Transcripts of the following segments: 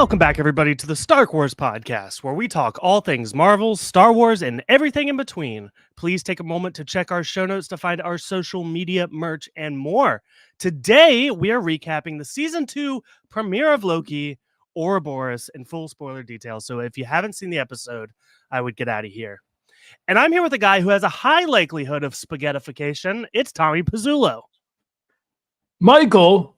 Welcome back, everybody, to the Star Wars podcast, where we talk all things Marvel, Star Wars, and everything in between. Please take a moment to check our show notes to find our social media, merch, and more. Today, we are recapping the season 2 premiere of Loki, Ouroboros, in full spoiler details. So if you haven't seen the episode, I would get out of here. And I'm here with a guy who has a high likelihood of spaghettification. It's Tommy Pizzullo. Michael,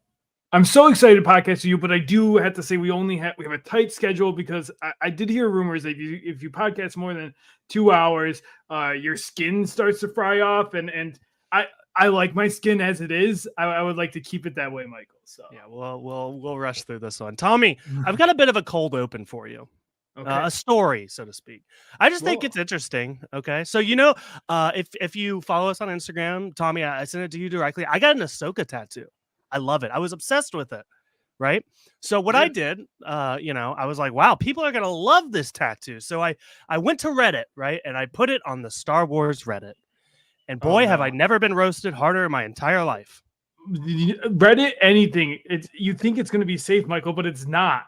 I'm so excited to podcast with you, but I do have to say we have a tight schedule because I did hear rumors that if you podcast more than 2 hours, your skin starts to fry off, and I like my skin as it is. I would like to keep it that way, Michael. So yeah, we'll rush through this one. Tommy, I've got a bit of a cold open for you. Okay. A story, so to speak. I just think it's interesting. Okay, so if you follow us on Instagram, Tommy, I sent it to you directly. I got an Ahsoka tattoo. I love it. I was obsessed with it. Right. So what I did, I was like, wow, people are gonna love this tattoo. So I went to Reddit, right, and I put it on the Star Wars Reddit. And boy, have I never been roasted harder in my entire life. Reddit, anything. You think it's gonna be safe, Michael, but it's not.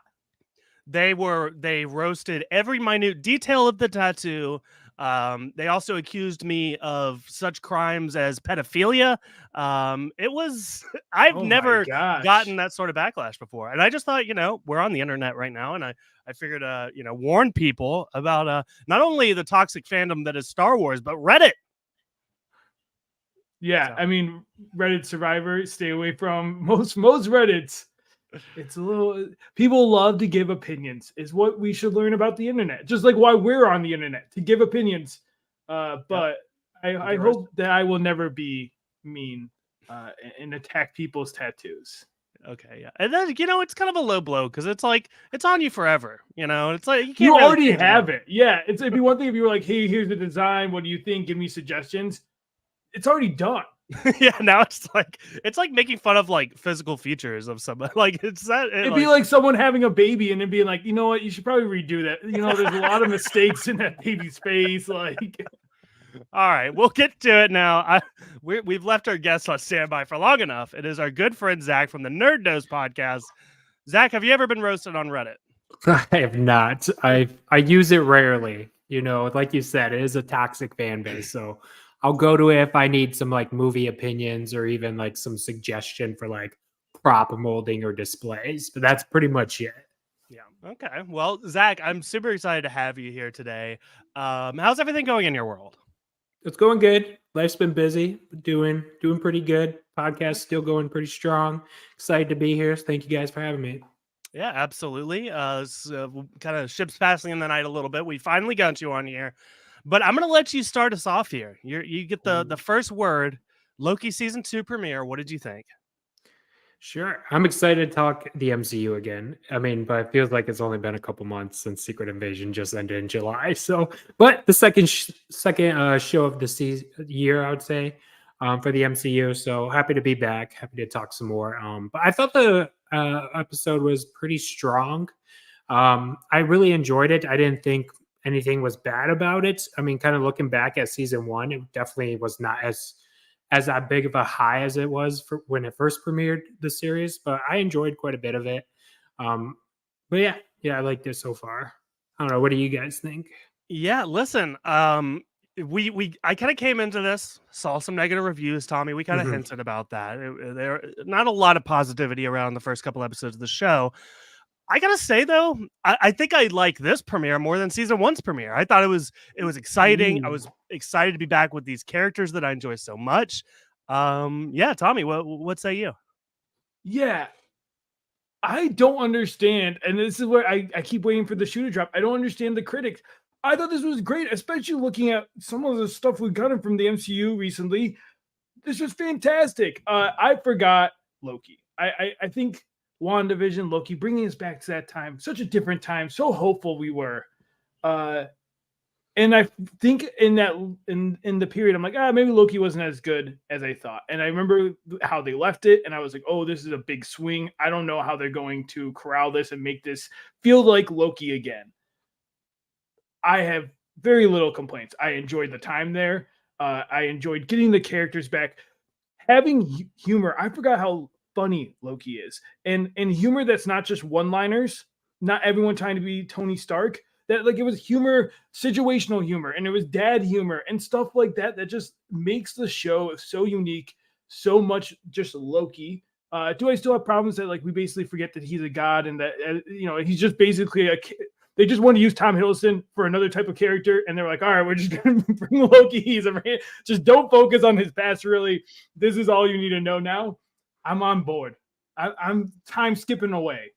They roasted every minute detail of the tattoo. They also accused me of such crimes as pedophilia. I've never gotten that sort of backlash before. And I just thought, we're on the internet right now. And I figured, warn people about not only the toxic fandom that is Star Wars, but Reddit. Yeah. So. I mean, Reddit survivor, stay away from most Reddits. It's a little, people love to give opinions is what we should learn about the internet, just like why we're on the internet, to give opinions. But I hope that I will never be mean and attack people's tattoos. Okay, yeah. And then, it's kind of a low blow because it's like, it's on you forever. It's like, you already have it. Yeah. It'd be one thing if you were like, hey, here's the design. What do you think? Give me suggestions. It's already done. Yeah, now it's like making fun of like physical features of somebody. Like it'd be like someone having a baby and then being like, you know what, you should probably redo that. There's a lot of mistakes in that baby's face. Like, all right, we'll get to it now. We've left our guests on standby for long enough. It is our good friend Zach from the Nerd Nose podcast. Zach, have you ever been roasted on Reddit? I have not. I use it rarely. Like you said, it is a toxic fan base, so I'll go to it if I need some like movie opinions or even like some suggestion for like prop molding or displays, but that's pretty much it. Yeah. Okay. Well, Zach, I'm super excited to have you here today. How's everything going in your world? It's going good. Life's been busy, doing pretty good. Podcast still going pretty strong. Excited to be here. So thank you guys for having me. Yeah, absolutely. Kind of ships passing in the night a little bit. We finally got you on here. But I'm going to let you start us off here. You get the first word. Loki season 2 premiere. What did you think? Sure. I'm excited to talk the MCU again. I mean, but it feels like it's only been a couple months since Secret Invasion just ended in July. So, but the second show of the year, I would say, for the MCU. So happy to be back. Happy to talk some more. But I thought the episode was pretty strong. I really enjoyed it. I didn't think anything was bad about it. I mean, kind of looking back at season 1, it definitely was not as that big of a high as it was for when it first premiered the series, but I enjoyed quite a bit of it. But yeah, I liked it so far. I don't know. What do you guys think? Yeah, listen, I kind of came into this, saw some negative reviews, Tommy. We kind of hinted about that. There not a lot of positivity around the first couple episodes of the show. I gotta say though, I think I like this premiere more than season 1's premiere. I thought it was exciting. I was excited to be back with these characters that I enjoy so much. Yeah, Tommy, what say you? Yeah, I don't understand, and this is where I keep waiting for the shoe to drop. I don't understand the critics. I thought this was great, especially looking at some of the stuff we've gotten from the MCU recently. This was fantastic. I forgot Loki. I think WandaVision, Loki, bringing us back to that time, such a different time, so hopeful we were. And I think in the period, I'm like, maybe Loki wasn't as good as I thought. And I remember how they left it, and I was like, oh, this is a big swing. I don't know how they're going to corral this and make this feel like Loki again. I have very little complaints. I enjoyed the time there. I enjoyed getting the characters back, having humor. I forgot how funny Loki is, and humor that's not just one-liners. not everyone trying to be Tony Stark. That like it was humor, situational humor, and it was dad humor and stuff like that. That just makes the show so unique, so much just Loki. Do I still have problems that like we basically forget that he's a god and that he's just basically they just want to use Tom Hiddleston for another type of character, and they're like, all right, we're just gonna bring Loki. Just don't focus on his past. Really, this is all you need to know now. I'm on board. I'm time skipping away.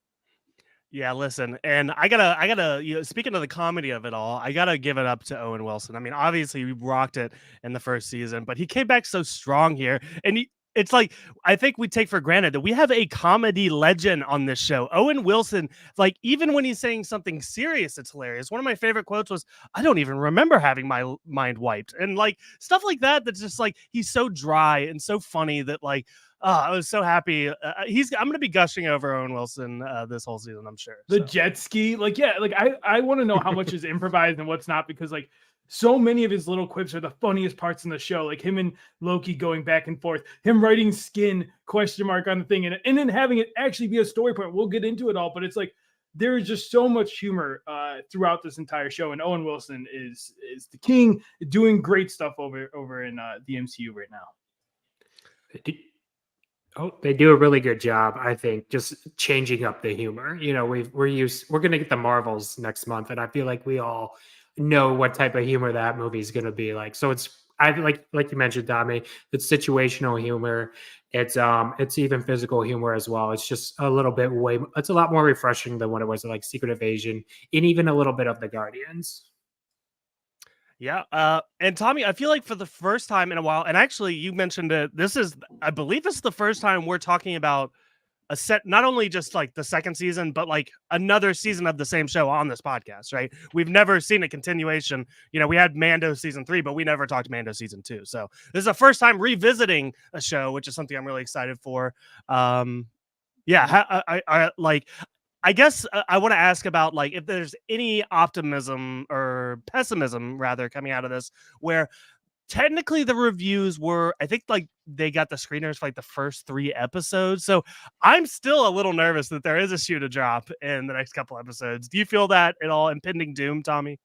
Yeah, listen, and I gotta, speaking of the comedy of it all, I gotta give it up to Owen Wilson. I mean, obviously, we rocked it in the first season, but he came back so strong here, and it's like I think we take for granted that we have a comedy legend on this show. Owen Wilson, like even when he's saying something serious, it's hilarious. One of my favorite quotes was, "I don't even remember having my mind wiped," and like stuff like that. That's just like he's so dry and so funny that like. Oh, I was so happy. I'm going to be gushing over Owen Wilson this whole season, I'm sure. The jet ski, like, yeah, like I want to know how much is improvised and what's not, because like so many of his little quips are the funniest parts in the show. Like him and Loki going back and forth, him writing skin question mark on the thing, and then having it actually be a story point. We'll get into it all, but it's like there is just so much humor throughout this entire show, and Owen Wilson is the king, doing great stuff over in the MCU right now. Oh, they do a really good job, I think, just changing up the humor. We're going to get the Marvels next month, and I feel like we all know what type of humor that movie is going to be like. So I like you mentioned, Tommy, it's situational humor. It's even physical humor as well. It's just a little bit it's a lot more refreshing than what it was like Secret Invasion, and even a little bit of the Guardians. Yeah. And Tommy, I feel like for the first time in a while, and actually you mentioned it, I believe this is the first time we're talking about a set, not only just like the second season, but like another season of the same show on this podcast, right? We've never seen a continuation. We had Mando season 3, but we never talked Mando season 2. So this is the first time revisiting a show, which is something I'm really excited for. Yeah, I guess I want to ask about like if there's any optimism or pessimism rather coming out of this, where technically the reviews were, I think like they got the screeners for like the first 3 episodes. So I'm still a little nervous that there is a shoe to drop in the next couple episodes. Do you feel that at all? Impending doom, Tommy?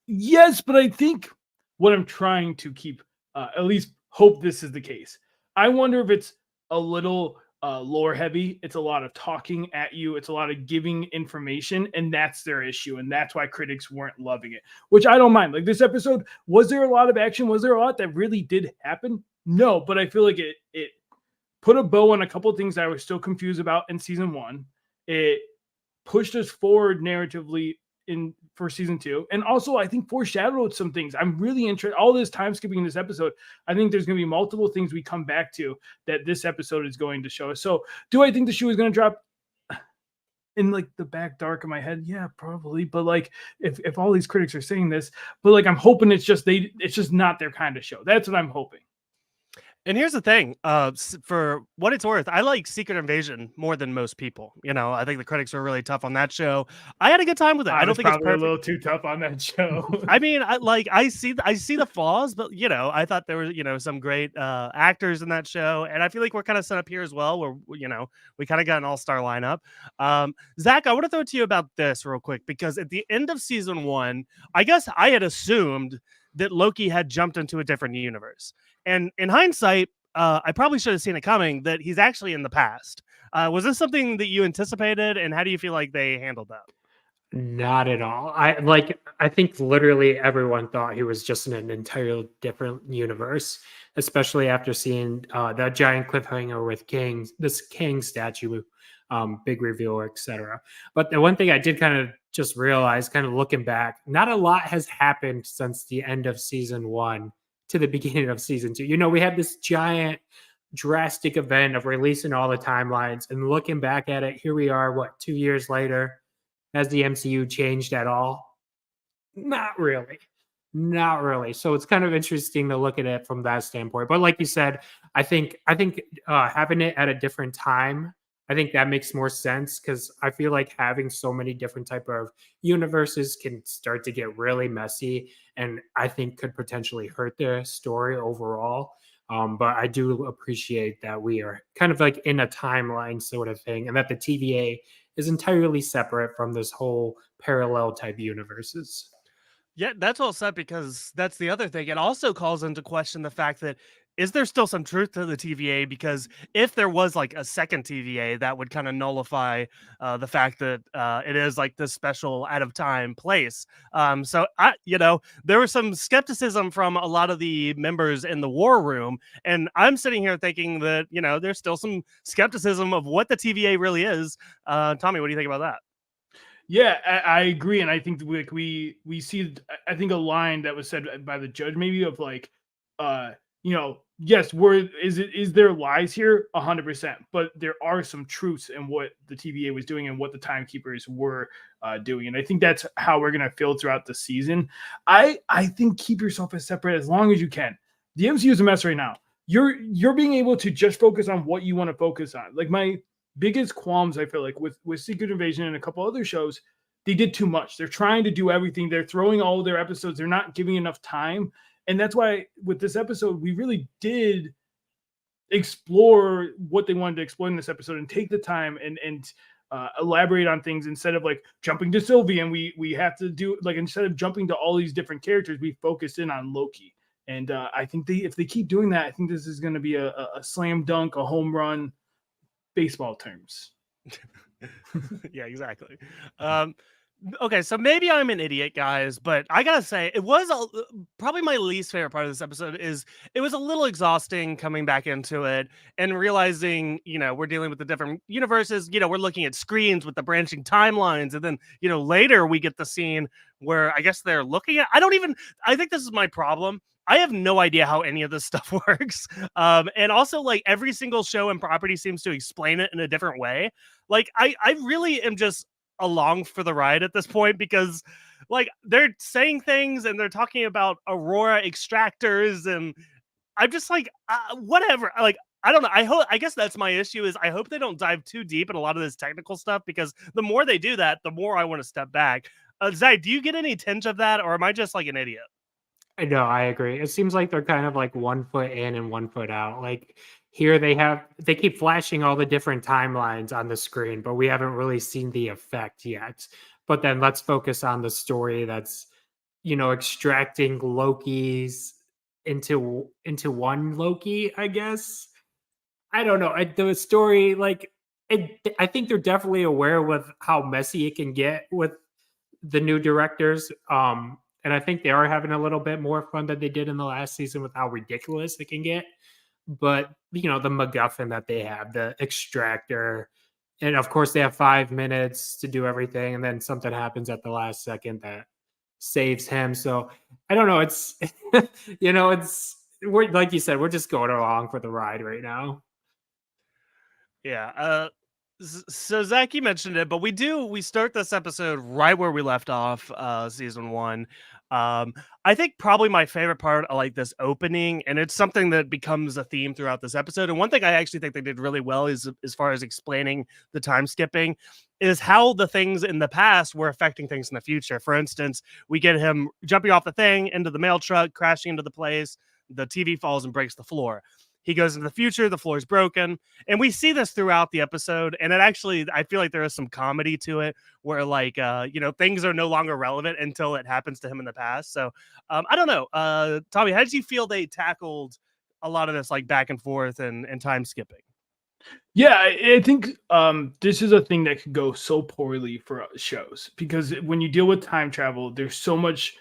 Yes, but I think what I'm trying to keep, at least hope this is the case. I wonder if it's a little lore heavy. It's a lot of talking at you. It's a lot of giving information, and that's their issue. And that's why critics weren't loving it, which I don't mind. Like this episode, was there a lot of action? Was there a lot that really did happen? No, but I feel like it put a bow on a couple of things that I was still confused about in season 1. It pushed us forward narratively for season 2, and also I think foreshadowed some things. I'm really interested. All this time skipping in this episode, I think there's going to be multiple things we come back to that this episode is going to show us. So, do I think the shoe is going to drop in like the back dark of my head? Yeah, probably. But like, if all these critics are saying this, but like I'm hoping it's just not their kind of show. That's what I'm hoping. And here's the thing, for what it's worth, I like Secret Invasion more than most people. I think the critics were really tough on that show. I had a good time with it. I don't think it's perfect. A little too tough on that show. I mean, I see the flaws, but I thought there were some great actors in that show, and I feel like we're kind of set up here as well, where we kind of got an all-star lineup. Zach, I want to throw it to you about this real quick, because at the end of season 1, I guess I had assumed that Loki had jumped into a different universe. And in hindsight, I probably should have seen it coming that he's actually in the past. Was this something that you anticipated, and how do you feel like they handled that? Not at all. I think literally everyone thought he was just in an entirely different universe, especially after seeing that giant cliffhanger with this King statue, big reveal, etc. But the one thing I did kind of just realize, kind of looking back, not a lot has happened since the end of season 1 to the beginning of season 2. We had this giant drastic event of releasing all the timelines, and looking back at it, here we are, 2 years later. Has the MCU changed at all? Not really. So it's kind of interesting to look at it from that standpoint. But like you said, I think having it at a different time, I think that makes more sense, because I feel like having so many different type of universes can start to get really messy, and I think could potentially hurt the story overall. But I do appreciate that we are kind of like in a timeline sort of thing, and that the TVA is entirely separate from this whole parallel type universes. Yeah, that's well said because that's the other thing. It also calls into question the fact that is there still some truth to the TVA? Because if there was like a second TVA, that would kind of nullify the fact that it is like this special out of time place. So there was some skepticism from a lot of the members in the war room, and I'm sitting here thinking that there's still some skepticism of what the TVA really is. Tommy, what do you think about that? Yeah, I agree, and I think we see I think a line that was said by the judge maybe of like, yes, is there lies here 100%, but there are some truths in what the TVA was doing and what the timekeepers were doing, and I think that's how we're gonna feel throughout the season. I think keep yourself as separate as long as you can. The MCU is a mess right now. You're being able to just focus on what you want to focus on. Like my biggest qualms I feel like with Secret Invasion and a couple other shows, they did too much. They're trying to do everything. They're throwing all their episodes. They're not giving enough time. And that's why with this episode, we really did explore what they wanted to explore in this episode and take the time and elaborate on things instead of like jumping to Sylvie. And we have to do like, instead of jumping to all these different characters, we focused in on Loki. And I think if they keep doing that, I think this is going to be a slam dunk, a home run, baseball terms. Yeah, exactly. Okay, so maybe I'm an idiot, guys, but I gotta say, it was probably my least favorite part of this episode. Is it was a little exhausting coming back into it and realizing, we're dealing with the different universes. We're looking at screens with the branching timelines, and then, later we get the scene where I guess they're looking at. I think this is my problem. I have no idea how any of this stuff works. And also, like, every single show and property seems to explain it in a different way. Like, I really am just along for the ride at this point because, like, they're saying things and they're talking about Aurora extractors, and I'm just like, whatever. Like, I don't know. I guess that's my issue is I hope they don't dive too deep in a lot of this technical stuff because the more they do that, the more I want to step back. Zach, do you get any tinge of that, or am I just like an idiot? No, I agree. It seems like they're kind of like 1 foot in and 1 foot out. Like here they keep flashing all the different timelines on the screen, but we haven't really seen the effect yet. But then let's focus on the story that's, extracting Loki's into one Loki, I guess. I don't know. The story, like, I think they're definitely aware with how messy it can get with the new directors. And I think they are having a little bit more fun than they did in the last season with how ridiculous it can get. But the MacGuffin that they have, the extractor, and of course they have 5 minutes to do everything, and then something happens at the last second that saves him. So I don't know. It's we're like you said, we're just going along for the ride right now. Yeah. So Zach, you mentioned it, but we start this episode right where we left off, season one. I think probably my favorite part of like this opening, and it's something that becomes a theme throughout this episode. And one thing I actually think they did really well is as far as explaining the time skipping, is how the things in the past were affecting things in the future. For instance, we get him jumping off the thing into the mail truck, crashing into the place, the TV falls and breaks the floor. He goes into the future, the floor is broken. And we see this throughout the episode. And it actually, I feel like there is some comedy to it where, like, things are no longer relevant until it happens to him in the past. So I don't know. Tommy, how did you feel they tackled a lot of this, like, back and forth and time skipping? Yeah, I think this is a thing that could go so poorly for shows because when you deal with time travel, there's so much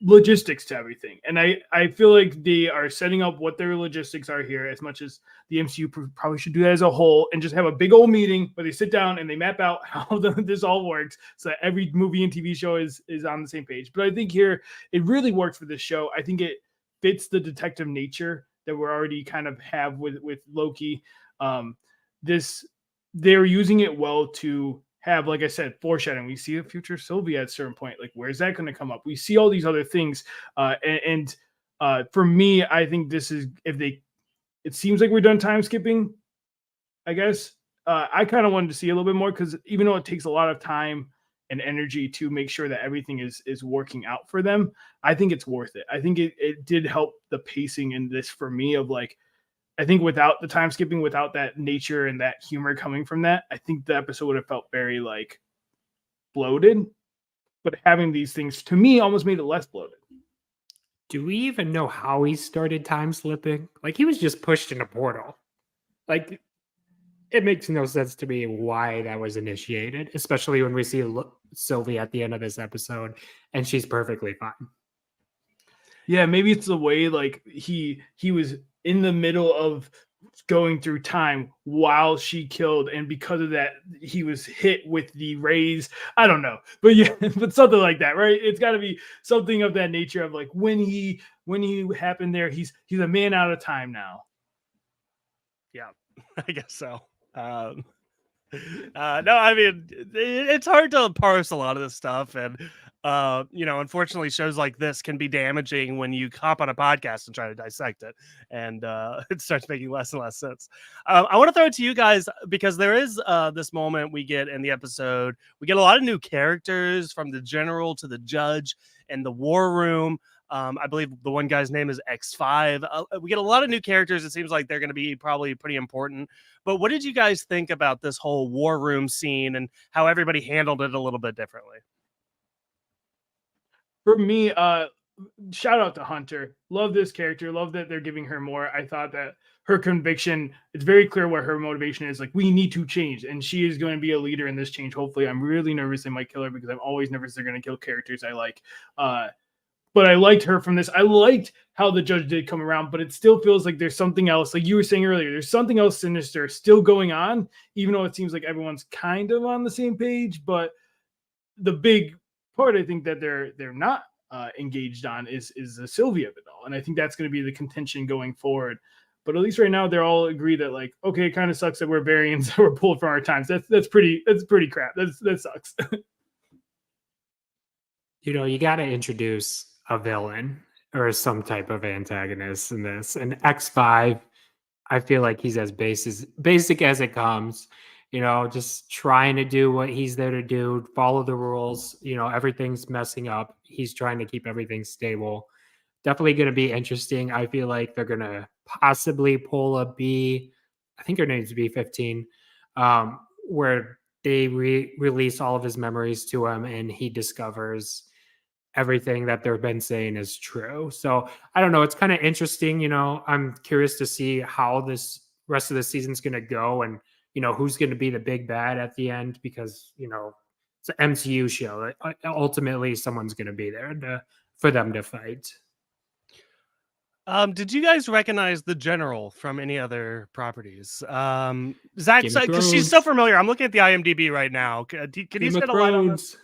logistics to everything. And I feel like they are setting up what their logistics are here as much as the MCU probably should do that as a whole and just have a big old meeting where they sit down and they map out how this all works so that every movie and TV show is on the same page. But I think here it really worked for this show. I think it fits the detective nature that we're already kind of have with Loki. They're using it well to have, like I said, foreshadowing. We see a future Sylvie at a certain point. Like, where's that going to come up? We see all these other things. For me, I think this is, it seems like we're done time skipping, I guess. I kind of wanted to see a little bit more because even though it takes a lot of time and energy to make sure that everything is working out for them, I think it's worth it. I think it did help the pacing in this for me of like, I think without the time skipping, without that nature and that humor coming from that, I think the episode would have felt very like bloated. But having these things to me almost made it less bloated. Do we even know how he started time slipping? Like, he was just pushed in a portal. Like, it makes no sense to me why that was initiated, especially when we see Sylvie at the end of this episode and she's perfectly fine. Yeah, maybe it's the way like he was in the middle of going through time while she killed, and because of that he was hit with the rays. I don't know, but yeah, but something like that, right? It's got to be something of that nature of like when he happened there, he's a man out of time now. Yeah, I guess so. No, I mean, it's hard to parse a lot of this stuff, and unfortunately, shows like this can be damaging when you hop on a podcast and try to dissect it, and it starts making less and less sense. I want to throw it to you guys because there is this moment we get in the episode. We get a lot of new characters, from the general to the judge and the war room. I believe the one guy's name is X5. We get a lot of new characters. It seems like they're going to be probably pretty important. But what did you guys think about this whole war room scene and how everybody handled it a little bit differently? For me, shout out to Hunter. Love this character. Love that they're giving her more. I thought that her conviction, it's very clear what her motivation is. Like, we need to change, and she is going to be a leader in this change. Hopefully, I'm really nervous they might kill her because I'm always nervous they're going to kill characters I like. But I liked her from this. I liked how the judge did come around, but it still feels like there's something else. Like you were saying earlier, there's something else sinister still going on, even though it seems like everyone's kind of on the same page. But the big part I think that they're not engaged on is the Sylvia of it all. And I think that's going to be the contention going forward. But at least right now, they're all agree that like, okay, it kind of sucks that we're variants that were pulled from our times. That's pretty crap. That sucks. You got to introduce a villain or some type of antagonist in this. And X5, I feel like he's as basic as it comes. Just trying to do what he's there to do, follow the rules. Everything's messing up. He's trying to keep everything stable. Definitely going to be interesting. I feel like they're going to possibly pull a B. I think her name's B15, where they release all of his memories to him and he discovers everything that they've been saying is true. So I don't know. It's kind of interesting. I'm curious to see how this rest of the season's going to go, and who's going to be the big bad at the end, because it's an MCU show. Ultimately, someone's going to be there for them to fight. Did you guys recognize the general from any other properties? Zach, because she's so familiar. I'm looking at the IMDb right now. Can you shed a light on this?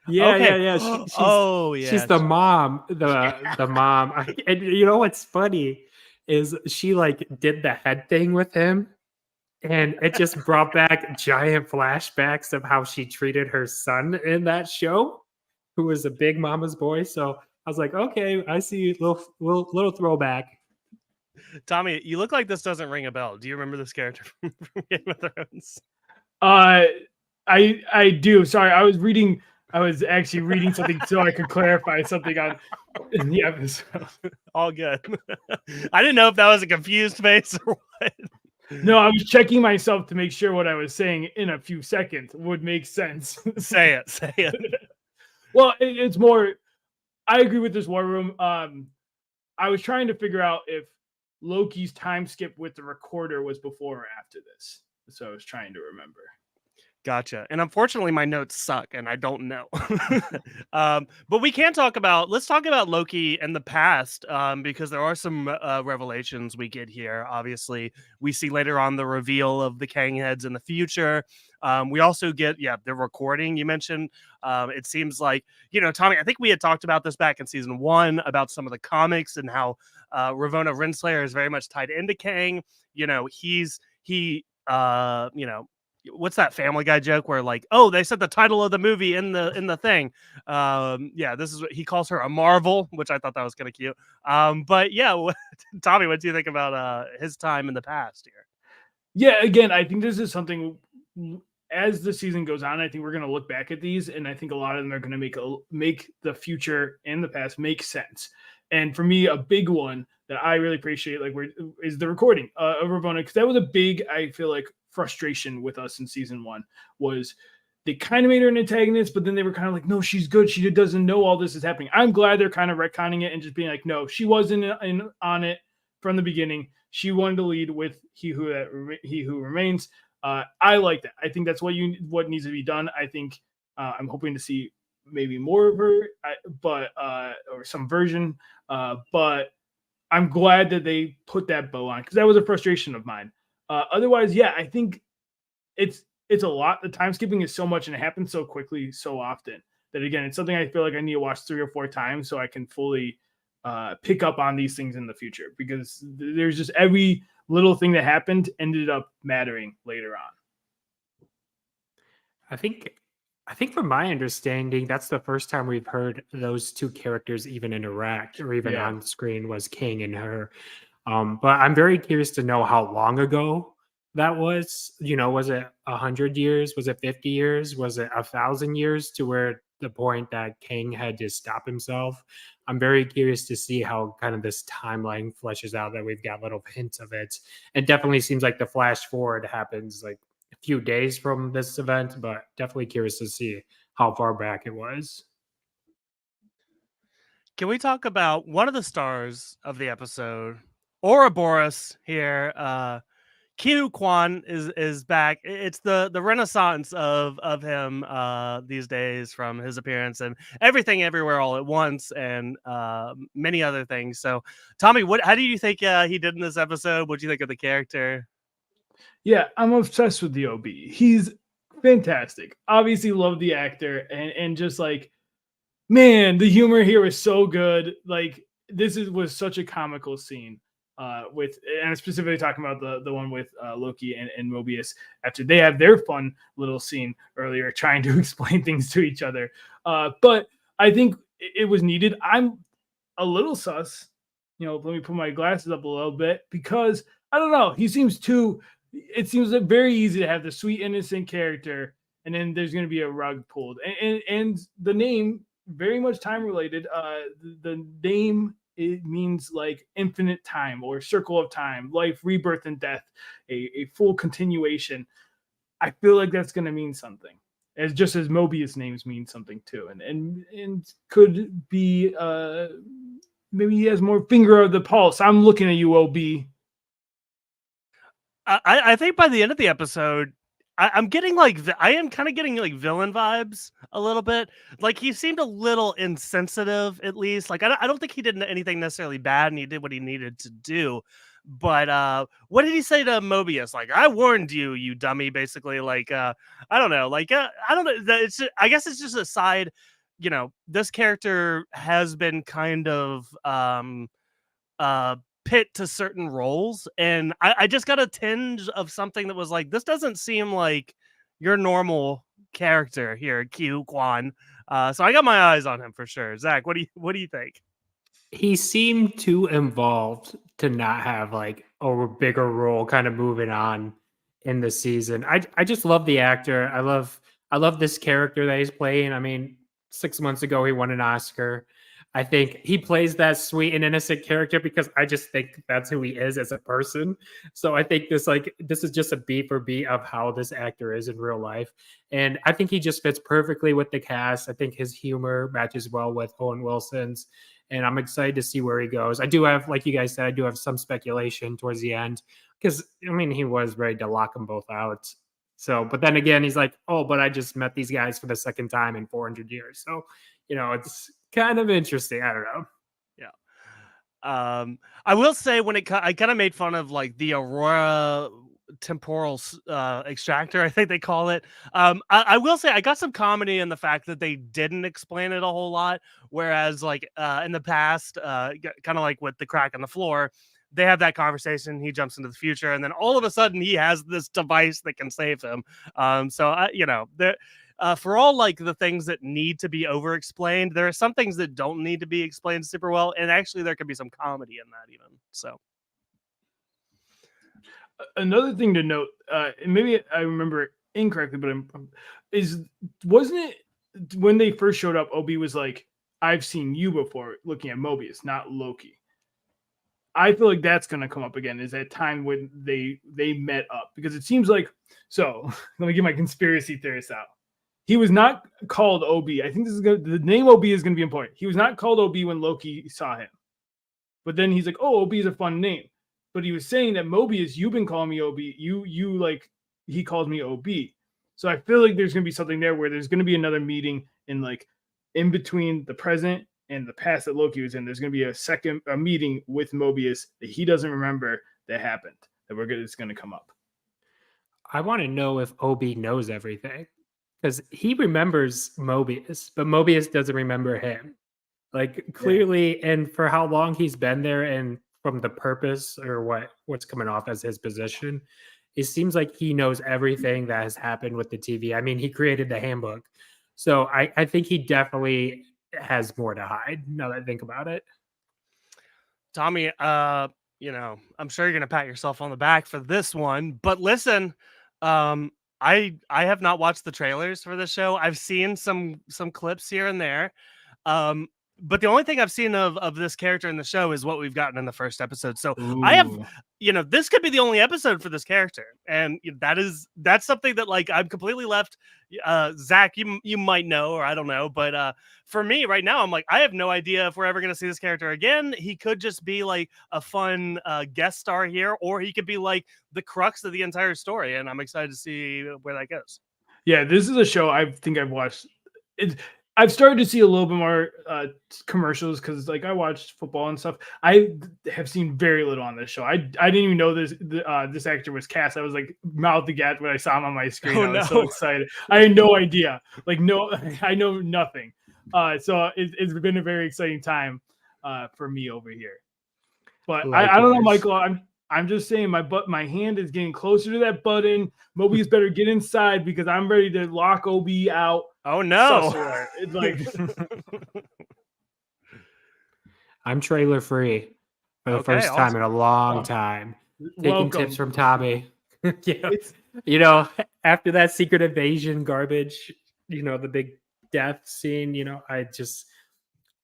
Yeah, Okay. yeah. She's the mom. The mom. And you know what's funny is she like did the head thing with him, and it just brought back giant flashbacks of how she treated her son in that show, who was a big mama's boy. So I was like, okay, I see little throwback. Tommy, you look like this doesn't ring a bell. Do you remember this character from Game of Thrones? I do. Sorry, I was actually reading something so I could clarify something in the episode. All good. I didn't know if that was a confused face or what. No, I was checking myself to make sure what I was saying in a few seconds would make sense. Say it. Well, it's more, I agree with this war room. I was trying to figure out if Loki's time skip with the recorder was before or after this. So I was trying to remember. Gotcha. And unfortunately, my notes suck, and I don't know. But let's talk about Loki and the past, because there are some revelations we get here. Obviously, we see later on the reveal of the Kang heads in the future. We also get, the recording you mentioned. It seems like, Tommy, I think we had talked about this back in season 1 about some of the comics and how Ravonna Renslayer is very much tied into Kang. What's that Family Guy joke where like, oh, they said the title of the movie in the thing. This is what he calls her, a Marvel, which I thought that was kind of cute. But yeah, Tommy, what do you think about his time in the past here? Yeah, again, I think this is something as the season goes on, I think we're going to look back at these, and I think a lot of them are going to make the future and the past make sense. And for me, a big one that I really appreciate, is the recording of Ravonna, because that was a big, I feel like, frustration with us in season 1. Was they kind of made her an antagonist, but then they were kind of like, no, she's good. She doesn't know all this is happening. I'm glad they're kind of retconning it and just being like, no, she wasn't on it from the beginning. She wanted to lead with he who remains. I like that. I think that's what needs to be done. I think I'm hoping to see maybe more of her, or some version. But I'm glad that they put that bow on, because that was a frustration of mine. Otherwise, yeah, I think it's a lot. The time skipping is so much, and it happens so quickly, so often, that again, it's something I feel like I need to watch 3 or 4 times so I can fully pick up on these things in the future, because there's just every little thing that happened ended up mattering later on. I think from my understanding, that's the first time we've heard those 2 characters even interact or even on screen, was King and her. But I'm very curious to know how long ago that was. Was it 100 years? Was it 50 years? Was it 1,000 years, to where the point that King had to stop himself? I'm very curious to see how kind of this timeline fleshes out, that we've got little hints of it. It definitely seems like the flash forward happens like a few days from this event, but definitely curious to see how far back it was. Can we talk about one of the stars of the episode, Ouroboros here? Kihu Kwan is back. It's the renaissance of him these days, from his appearance and Everything Everywhere All at Once, and many other things. So, Tommy, how do you think he did in this episode? What do you think of the character? Yeah, I'm obsessed with the OB. He's fantastic. Obviously, love the actor, and just like, man, the humor here is so good. Like, was such a comical scene. And I'm specifically talking about the one with Loki and Mobius, after they have their fun little scene earlier trying to explain things to each other. But I think it was needed. I'm a little sus. Let me put my glasses up a little bit, because I don't know. It seems very easy to have the sweet, innocent character, and then there's going to be a rug pulled. And the name, very much time related. The name, it means like infinite time, or circle of time, life, rebirth, and death, a full continuation. I feel like that's going to mean something, as Mobius names mean something too, and could be maybe he has more finger of the pulse. I'm looking at you, OB. I think by the end of the episode, I am kind of getting like villain vibes a little bit. Like, he seemed a little insensitive, at least. Like, I don't think he did anything necessarily bad, and he did what he needed to do. But what did he say to Mobius? Like, I warned you, you dummy. Basically, like, I don't know. Like, I don't know. I guess it's just a side. This character has been kind of pit to certain roles, and I just got a tinge of something that was like, this doesn't seem like your normal character here, Q Kwan. So I got my eyes on him for sure. Zach, what do you think? He seemed too involved to not have like a bigger role kind of moving on in the season. I just love the actor. I love this character that he's playing. I mean, 6 months ago he won an Oscar. I think he plays that sweet and innocent character because I just think that's who he is as a person. So I think this is just a beat for beat of how this actor is in real life. And I think he just fits perfectly with the cast. I think his humor matches well with Owen Wilson's, and I'm excited to see where he goes. I do have, like you guys said, I do have some speculation towards the end, because I mean, he was ready to lock them both out. So, but then again, he's like, oh, but I just met these guys for the second time in 400 years. So, it's kind of interesting. I don't know. Yeah. I will say, I kind of made fun of like the Aurora temporal extractor, I think they call it. I will say I got some comedy in the fact that they didn't explain it a whole lot, whereas like in the past, kind of like with the crack in the floor, they have that conversation, he jumps into the future, and then all of a sudden he has this device that can save him. For all like the things that need to be over explained, there are some things that don't need to be explained super well, and actually there could be some comedy in that even. So another thing to note, and maybe I remember incorrectly, but wasn't it when they first showed up? Obi was like, "I've seen you before," looking at Mobius, not Loki. I feel like that's going to come up again. Is that time when they met up? Because it seems like so. Let me get my conspiracy theorists out. He was not called Obi. I think the name Obi is going to be important. He was not called Obi when Loki saw him, but then he's like, "Oh, Obi is a fun name." But he was saying that Mobius, you've been calling me Obi. You like he calls me Obi. So I feel like there's going to be something there where there's going to be another meeting in between the present and the past that Loki was in. There's going to be a meeting with Mobius that he doesn't remember that happened. It's going to come up. I want to know if Obi knows everything, because he remembers Mobius, but Mobius doesn't remember him. Like clearly, and for how long he's been there, and from the purpose or what's coming off as his position, it seems like he knows everything that has happened with the TV. I mean, he created the handbook, so I think he definitely has more to hide. Now that I think about it, Tommy, I'm sure you're gonna pat yourself on the back for this one, but listen, I have not watched the trailers for this show. I've seen some clips here and there. But the only thing I've seen of this character in the show is what we've gotten in the first episode. So I have, this could be the only episode for this character, and that's something that like I'm completely left. Zach, you might know, or I don't know, but for me right now, I'm like I have no idea if we're ever going to see this character again. He could just be like a fun guest star here, or he could be like the crux of the entire story, and I'm excited to see where that goes. Yeah, this is a show I think I've watched. I've started to see a little bit more commercials because, like, I watched football and stuff. I have seen very little on this show. I didn't even know this actor was cast. I was like mouth agape when I saw him on my screen. I was so excited. I had no idea. I know nothing. So it's been a very exciting time for me over here. But I don't know, Michael. I'm just saying my hand is getting closer to that button. Mobius better get inside because I'm ready to lock Obi out. Oh no! It's like I'm trailer free for the first time in a long time. Taking tips from Tommy. After that Secret Invasion garbage, the big death scene,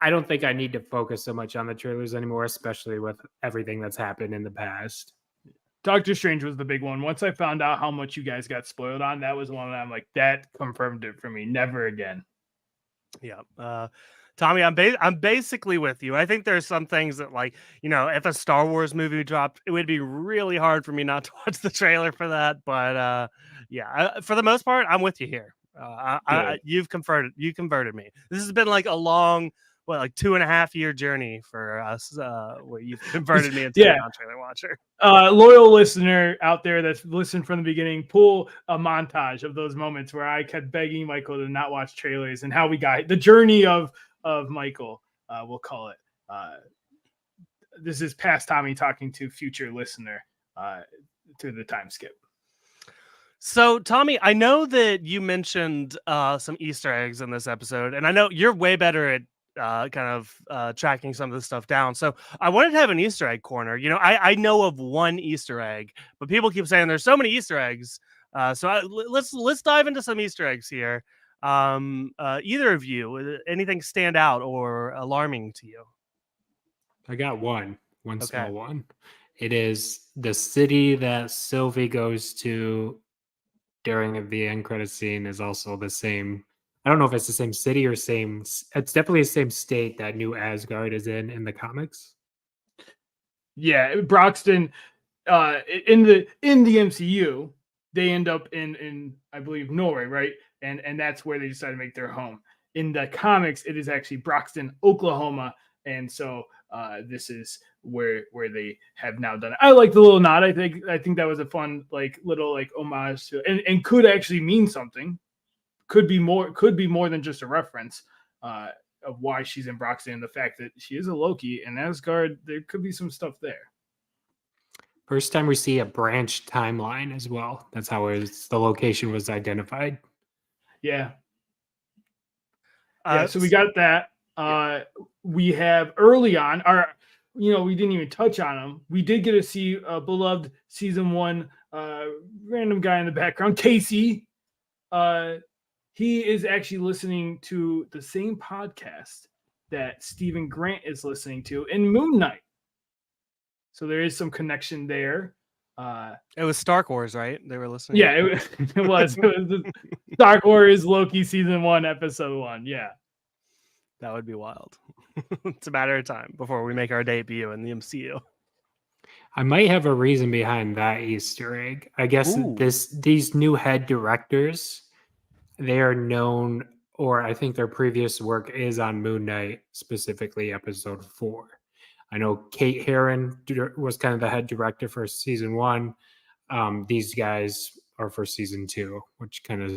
I don't think I need to focus so much on the trailers anymore, especially with everything that's happened in the past. Doctor Strange was the big one. Once I found out how much you guys got spoiled on, that was one that I'm like, that confirmed it for me. Never again. Yeah. Tommy, I'm basically with you. I think there's some things that, like, if a Star Wars movie dropped, it would be really hard for me not to watch the trailer for that. But for the most part, I'm with you here. You've converted me. This has been like a long, 2.5 year journey for us, where you've converted me into a non-trailer watcher. Loyal listener out there that's listened from the beginning, pull a montage of those moments where I kept begging Michael to not watch trailers and how we got the journey of Michael, we'll call it. This is past Tommy talking to future listener through the time skip. So, Tommy, I know that you mentioned some Easter eggs in this episode, and I know you're way better at tracking some of this stuff down. So I wanted to have an Easter egg corner. I know of one Easter egg, but people keep saying there's so many Easter eggs. Let's dive into some Easter eggs here. Either of you, anything stand out or alarming to you? I got one small one. It is the city that Sylvie goes to during the end credit scene is also the same. I don't know if it's the same city or same. It's definitely the same state that New Asgard is in the comics. Yeah, Broxton. In the MCU, they end up in I believe Norway, right? And that's where they decide to make their home. In the comics, it is actually Broxton, Oklahoma, and so this is where they have now done it. I like the little nod. I think that was a fun little homage to it, and could actually mean something. Could be more than just a reference of why she's in Broxton and the fact that she is a Loki and Asgard. There could be some stuff there. First time we see a branch timeline as well. That's how the location was identified. Yeah. So we got that. We have early on we didn't even touch on him. We did get to see beloved season 1 random guy in the background, Casey. he is actually listening to the same podcast that Stephen Grant is listening to in Moon Knight. So there is some connection there. It was Star Wars, right? They were listening. Yeah, it was the Star Wars Loki season 1, episode 1. Yeah, that would be wild. It's a matter of time before we make our debut in the MCU. I might have a reason behind that Easter egg. I guess these new head directors, they are known, or I think their previous work is on Moon Knight, specifically episode 4. I know Kate Herron was kind of the head director for season 1. These guys are for season 2, which kind of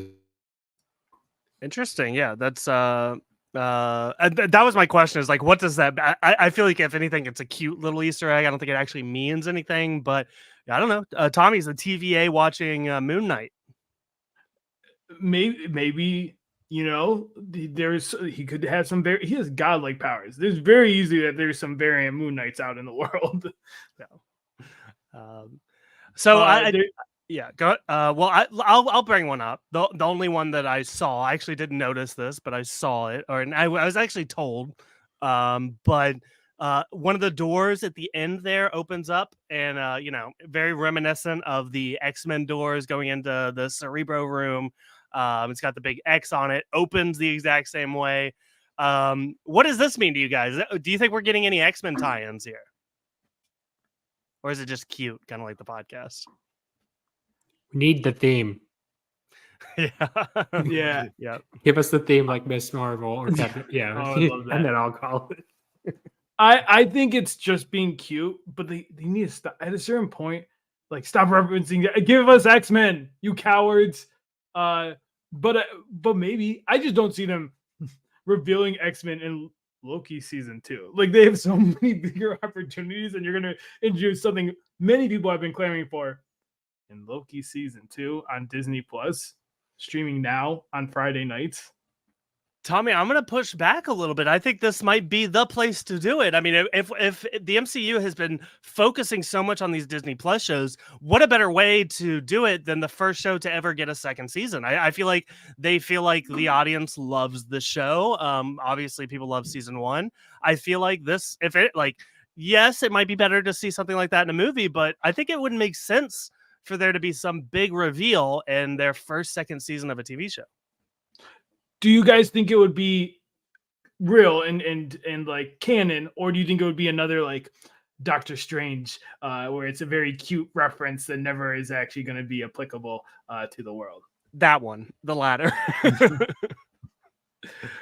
interesting. Yeah, that's that was my question. Is like, what does that? I feel like if anything, it's a cute little Easter egg. I don't think it actually means anything, but I don't know. Tommy's a TVA watching Moon Knight. Maybe. You know, he could have some he has godlike powers. There's very easy that there's some variant Moon Knights out in the world. Yeah, go. Well, I'll bring one up. The only one that I saw, I actually didn't notice this, but I saw it, and I was actually told. But one of the doors at the end there opens up, and very reminiscent of the X-Men doors going into the Cerebro room. It's got the big X on it, opens the exact same way. What does this mean to you guys? Do you think we're getting any X-Men tie-ins here? Or is it just cute, kind of like the podcast? We need the theme. Yeah. Give us the theme like Miss Marvel or Captain. Yeah. Oh, I love that. And then I'll call it. I think it's just being cute, but they need to stop at a certain point. Like, stop referencing that. Give us X-Men, you cowards. But maybe I just don't see them revealing X-Men in Loki season 2. Like, they have so many bigger opportunities, and you're gonna introduce something many people have been clamoring for in Loki season 2 on Disney Plus, streaming now on Friday nights. Tommy, I'm going to push back a little bit. I think this might be the place to do it. I mean, if the MCU has been focusing so much on these Disney Plus shows, what a better way to do it than the first show to ever get a second season? I feel like they feel like the audience loves the show. Obviously, people love season 1. I feel like this, yes, it might be better to see something like that in a movie, but I think it wouldn't make sense for there to be some big reveal in their second season of a TV show. Do you guys think it would be real and like canon, or do you think it would be another like Doctor Strange, where it's a very cute reference that never is actually going to be applicable to the world? That one, the latter.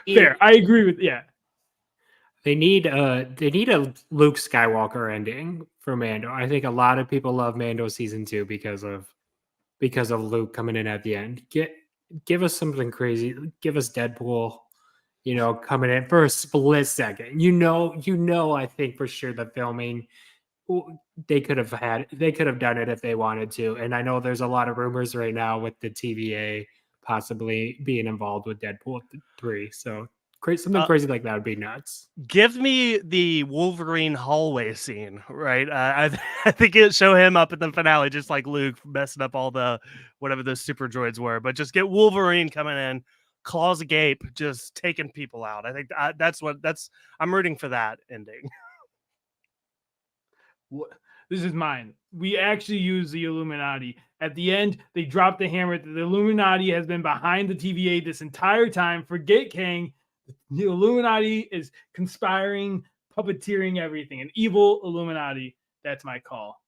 Fair, I agree with They need a Luke Skywalker ending for Mando. I think a lot of people love Mando season 2 because of Luke coming in at the end. Give us something crazy. Give us Deadpool, coming in for a split second. I think for sure the filming, they could have done it if they wanted to. And I know there's a lot of rumors right now with the TVA possibly being involved with Deadpool 3. So something crazy like that would be nuts. Give me the Wolverine hallway scene, right? I think it show him up in the finale, just like Luke messing up all the whatever those super droids were, but just get Wolverine coming in, claws agape, just taking people out. I think I'm rooting for that ending. This is mine. We actually use the Illuminati. At the end, they drop the hammer that the Illuminati has been behind the TVA this entire time. Forget Kang. The Illuminati is conspiring, puppeteering everything. An evil Illuminati. That's my call.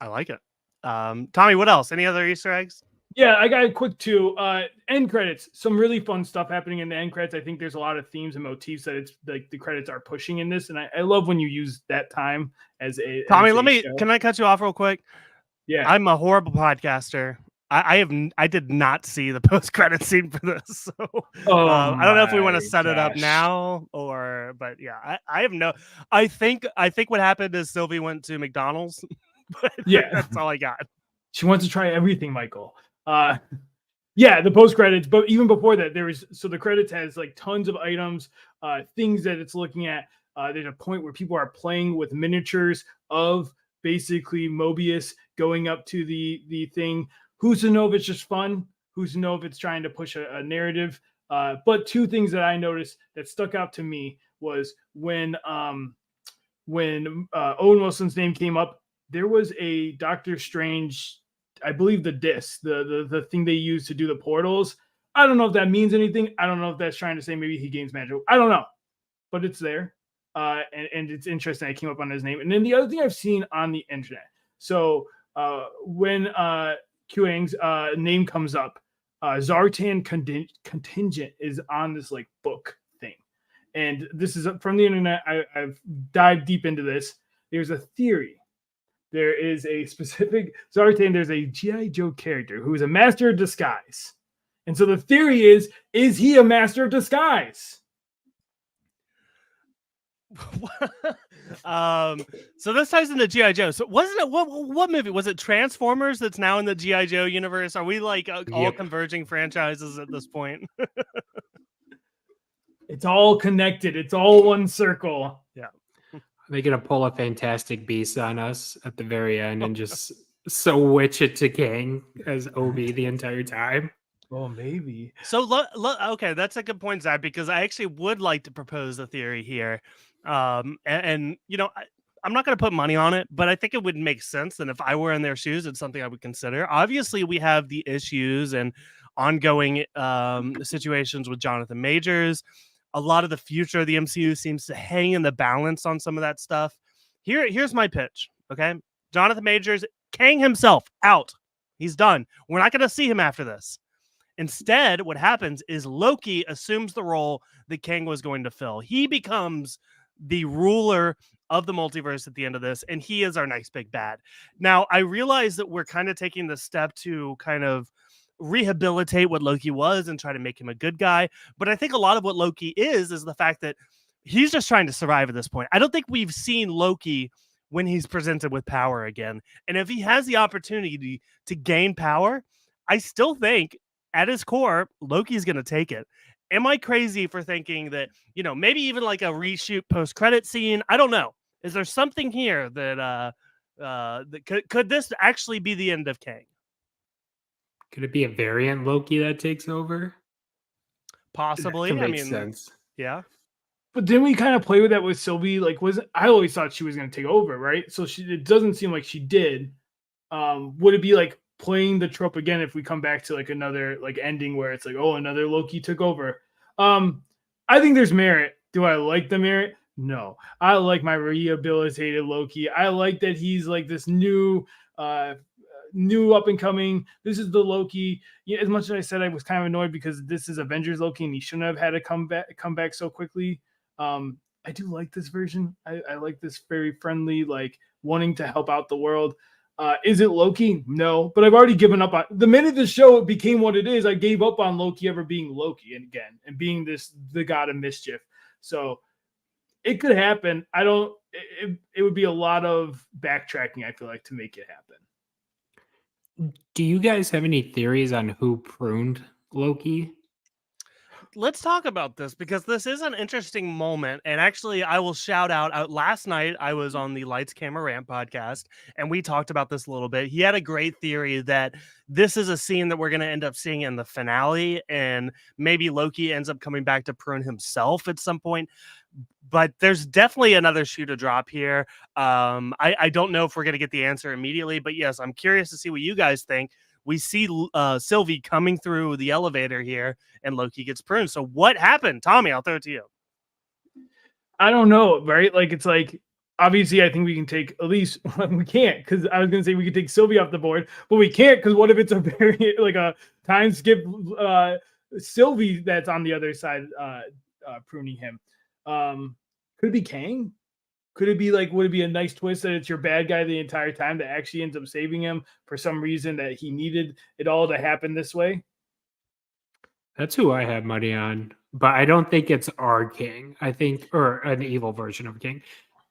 I like it. Tommy, what else? Any other Easter eggs? Yeah, I got a quick 2. End credits. Some really fun stuff happening in the end credits. I think there's a lot of themes and motifs that it's like the credits are pushing in this, and I love when you use that time as a Tommy. Can I cut you off real quick? Yeah, I'm a horrible podcaster. I did not see the post-credit scene for this. So I don't know if we want to set it up now but yeah, I have no. I think what happened is Sylvie went to McDonald's. But yeah, that's all I got. She wants to try everything, Michael. Yeah, the post credits, but even before that, the credits has like tons of items, things that it's looking at. There's a point where people are playing with miniatures of basically Mobius going up to the thing. Who's to know if it's just fun? Who's to know if it's trying to push a narrative? But two things that I noticed that stuck out to me was when Owen Wilson's name came up, there was a Doctor Strange, I believe the disc, the thing they use to do the portals. I don't know if that means anything. I don't know if that's trying to say maybe he gains magic. I don't know, but it's there. And it's interesting. I came up on his name. And then the other thing I've seen on the internet. So when Kuang's name comes up, Zartan Contingent is on this like book thing. And this is from the internet. I've dived deep into this. There's a theory. There is a specific Zartan. There's a G.I. Joe character who is a master of disguise. And so the theory is he a master of disguise? So this ties into G.I. Joe. So wasn't it what movie was it? Transformers that's now in the G.I. Joe universe? Are we like all converging franchises at this point? It's all connected. It's all one circle. Yeah. Are they gonna pull a Fantastic Beast on us at the very end and just switch it to Kang as Obi the entire time? Oh, maybe. So okay, that's a good point, Zach, because I actually would like to propose a theory here. And you know, I'm not going to put money on it, but I think it would make sense. And if I were in their shoes, it's something I would consider. Obviously, we have the issues and ongoing situations with Jonathan Majors. A lot of the future of the MCU seems to hang in the balance on some of that stuff. Here's my pitch. Okay, Jonathan Majors, Kang himself, out. He's done. We're not going to see him after this. Instead, what happens is Loki assumes the role that Kang was going to fill. He becomes the ruler of the multiverse at the end of this, and he is our next big bad. Now, I realize that we're kind of taking the step to kind of rehabilitate what Loki was and try to make him a good guy, but I think a lot of what Loki is the fact that he's just trying to survive at this point. I don't think we've seen Loki when he's presented with power again, and if he has the opportunity to gain power, I still think at his core, Loki's going to take it. Am I crazy for thinking that, you know, maybe even like a reshoot post-credit scene? I don't know. Is there something here that could this actually be the end of Kang? Could it be a variant Loki that takes over? Possibly. That makes sense. Yeah. But didn't we kind of play with that with Sylvie? Like, I always thought she was going to take over, right? So it doesn't seem like she did. Would it be like playing the trope again if we come back to like another like ending where it's like, oh, another Loki took over? I think there's merit. Do I like the merit? No. I like my rehabilitated Loki. I like that he's like this new up and coming. This is the Loki. Yeah, as much as I said I was kind of annoyed because this is Avengers Loki and he shouldn't have had to come back so quickly. I do like this version. I like this very friendly, like wanting to help out the world. Is it Loki? No, but I've already given up on the minute the show became what it is. I gave up on Loki ever being Loki and being the god of mischief. So it could happen. It would be a lot of backtracking, I feel like, to make it happen. Do you guys have any theories on who pruned Loki? Let's talk about this because this is an interesting moment. And actually, I will shout out last night, I was on the Lights Camera Rant podcast, and we talked about this a little bit. He had a great theory that this is a scene that we're going to end up seeing in the finale, and maybe Loki ends up coming back to prune himself at some point. But there's definitely another shoe to drop here. I don't know if we're going to get the answer immediately, but yes, I'm curious to see what you guys think. We see Sylvie coming through the elevator here, and Loki gets pruned. So what happened? Tommy, I'll throw it to you. I don't know, right? Like, it's like, obviously, I think we can take at least, we can't, because I was going to say we could take Sylvie off the board, but we can't, because what if it's a very, like a time skip Sylvie that's on the other side pruning him? Could it be Kang? Could it be like, would it be a nice twist that it's your bad guy the entire time that actually ends up saving him for some reason that he needed it all to happen this way? That's who I have money on, but I don't think it's our King. I think, or an evil version of King.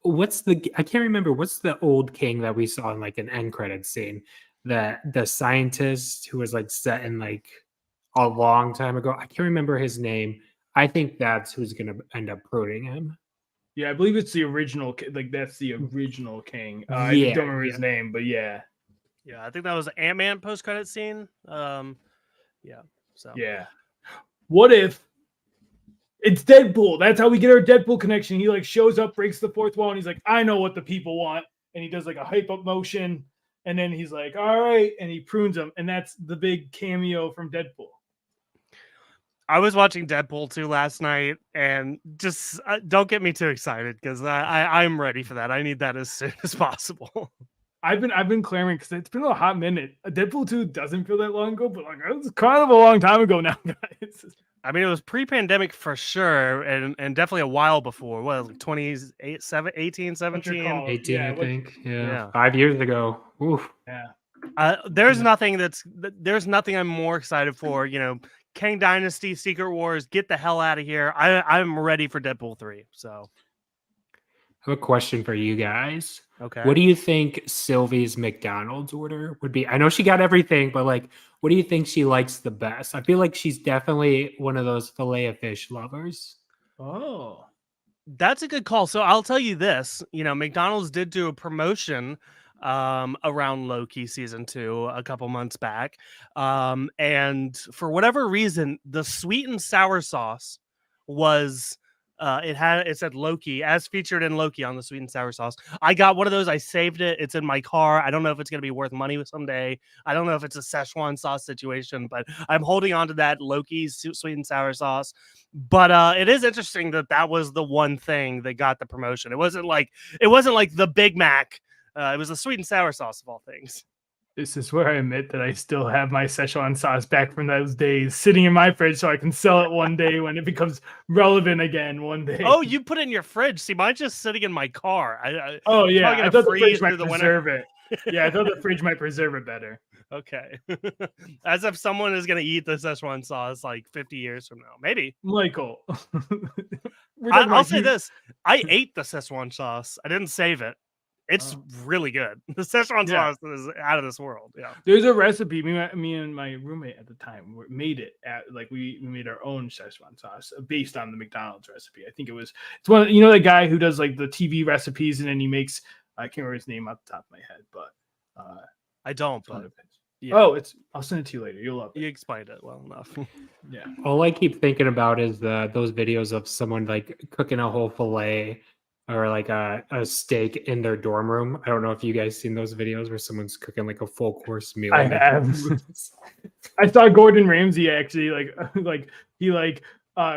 I can't remember, what's the old King that we saw in like an end credit scene? The scientist who was like set in like a long time ago. I can't remember his name. I think that's who's going to end up pruning him. Yeah, I believe it's the original. Like that's the original King. I don't remember his name, but yeah. Yeah, I think that was an Ant-Man post-credit scene. Yeah. So yeah. What if it's Deadpool? That's how we get our Deadpool connection. He like shows up, breaks the fourth wall, and he's like, I know what the people want. And he does like a hype up motion. And then he's like, all right. And he prunes them. And that's the big cameo from Deadpool. I was watching Deadpool 2 last night, and just don't get me too excited because I'm ready for that. I need that as soon as possible. I've been clamoring because it's been a hot minute. Deadpool 2 doesn't feel that long ago, but like it was kind of a long time ago now, guys. I mean, it was pre-pandemic for sure, and definitely a while before. What, like 28, 18, 17? 18, Yeah, I think. Yeah. Yeah. 5 years ago. Oof. Yeah. There's nothing I'm more excited for. You know, Kang Dynasty, Secret Wars, get the hell out of here. I'm ready for Deadpool 3. So, I have a question for you guys. okay. What do you think Sylvie's McDonald's order would be? I know she got everything, but like, what do you think she likes the best? I feel like she's definitely one of those fillet of fish lovers. Oh. That's a good call. So I'll tell you this, you know, McDonald's did do a promotion around Loki season 2 a couple months back. And for whatever reason, the sweet and sour sauce was it said Loki as featured in Loki on the sweet and sour sauce. I got one of those. I saved it. It's in my car. I don't know if it's going to be worth money someday. I don't know if it's a Szechuan sauce situation, but I'm holding on to that Loki's sweet and sour sauce. But it is interesting that was the one thing that got the promotion. It wasn't like the Big Mac. It was the sweet and sour sauce of all things. This is where I admit that I still have my Szechuan sauce back from those days sitting in my fridge so I can sell it one day when it becomes relevant again one day. Oh, you put it in your fridge. See, mine's just sitting in my car. I thought the fridge might preserve it. Yeah, I thought the fridge might preserve it better. Okay. As if someone is going to eat the Szechuan sauce like 50 years from now. Maybe. Michael. I'll say this. I ate the Szechuan sauce. I didn't save it. It's really good. The Szechuan sauce is out of this world. Yeah. There's a recipe. Me and my roommate at the time made it at like we made our own Szechuan sauce based on the McDonald's recipe. I think it's one, you know, the guy who does like the TV recipes and then he makes, I can't remember his name off the top of my head, but I don't, but yeah. Oh, I'll send it to you later. You'll love it. You explained it well enough. Yeah. All I keep thinking about is those videos of someone like cooking a whole fillet or like a steak in their dorm room. I don't know if you guys seen those videos where someone's cooking like a full course meal. I have. I saw Gordon Ramsay actually he